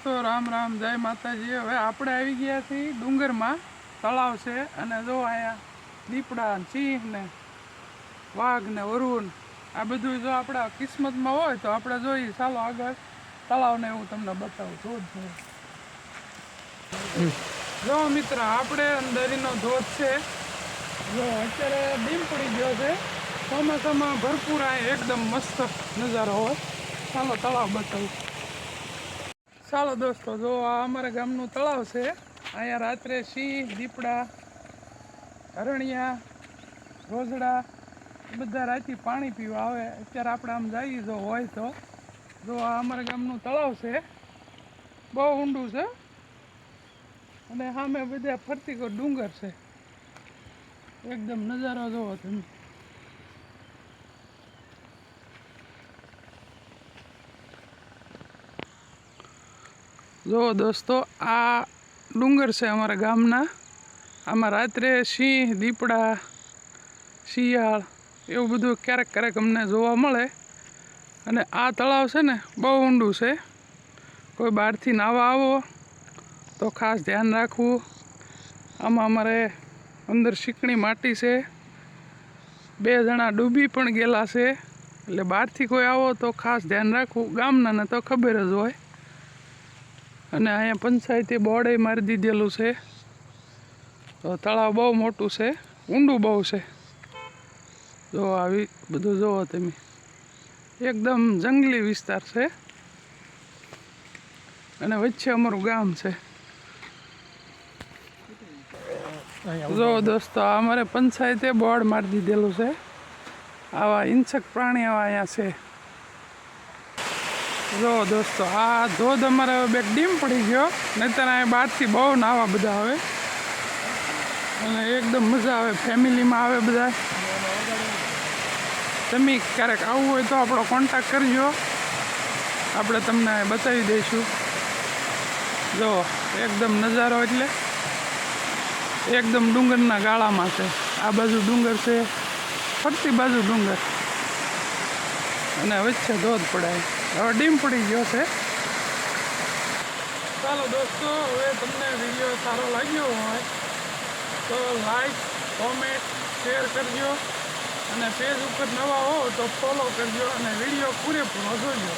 દોસ્તો રામ રામ જય માતાજી। હવે આપણે આવી ગયા છીએ ડુંગરમાં, તળાવ છે અને જો અહીંયા દીપડા સિંહ ને વાઘ ને વરુણ આ બધું જો આપણા કિસ્મતમાં હોય તો આપણે જોઈએ। ચાલો આગળ તળાવને હું તમને બતાવું ધોધ છે। જો મિત્ર આપણે અંદરનો ધોધ છે, જો અત્યારે ડીમ પડી ગયો છે, ચોમાસામાં ભરપૂર આ એકદમ મસ્ત નજારો હોય। ચાલો તળાવ બતાવું। ચાલો દોસ્તો, જો આ અમારા ગામનું તળાવ છે। અહીંયા રાત્રે સિંહ, દીપડા, હરણિયા, રોજડા બધા રાતે પાણી પીવા આવે। અત્યારે આપણે આમ જઈએ જો હોય તો જો આ અમારા ગામનું તળાવ છે, બહુ ઊંડું છે અને સામે બધા ફરતી કોઈ ડુંગર છે। એકદમ નજારો જોવો તમે। જો દોસ્તો આ ડુંગર છે અમારા ગામના। આમાં રાત્રે સિંહ, દીપડા, શિયાળ એવું બધું ક્યારેક ક્યારેક અમને જોવા મળે। અને આ તળાવ છે ને બહુ ઊંડું છે, કોઈ બહારથી નાહવા આવો તો ખાસ ધ્યાન રાખવું। આમાં અમારે અંદર ચીકણી માટી છે, 2 જણા ડૂબી પણ ગયેલા છે, એટલે બહારથી કોઈ આવો તો ખાસ ધ્યાન રાખવું। ગામનાને તો ખબર જ હોય। અને અહીંયા પંચાયતે બોર્ડે મારી દીધેલું છે। તો તળાવ બહુ મોટું છે, ઊંડું બહુ છે। જો આવી બધું જોવો તમે, એકદમ જંગલી વિસ્તાર છે અને વચ્ચે અમારું ગામ છે। જો દોસ્તો અમારે પંચાયતે બોર્ડ મારી દીધેલું છે, આવા હિંસક પ્રાણી આવા અહીંયા છે। જો દોસ્તો આ ધોધ અમારે બે ડીમ પડી ગયો, નહીંતર અહીંયા બહારથી બહુ નાવા બધા આવે અને એકદમ મજા આવે, ફેમિલીમાં આવે બધા। તમે ક્યારેક આવવું હોય તો આપણો કોન્ટેક્ટ કરજો, આપણે તમને બતાવી દઈશું। જો એકદમ નજારો એટલે એકદમ ડુંગરના ગાળામાં છે। આ બાજુ ડુંગર છે, ફરતી બાજુ ડુંગર અને વચ્ચે ધોધ પડાય। હવે ડીમ પડી ગયો છે। ચાલો દોસ્તો, હવે તમને વિડીયો સારો લાગ્યો હોય તો લાઈક, કોમેન્ટ, શેર કરજો અને પેજ ઉપર નવા હો તો ફોલો કરજો અને વિડીયો પૂરેપૂરો જોજો।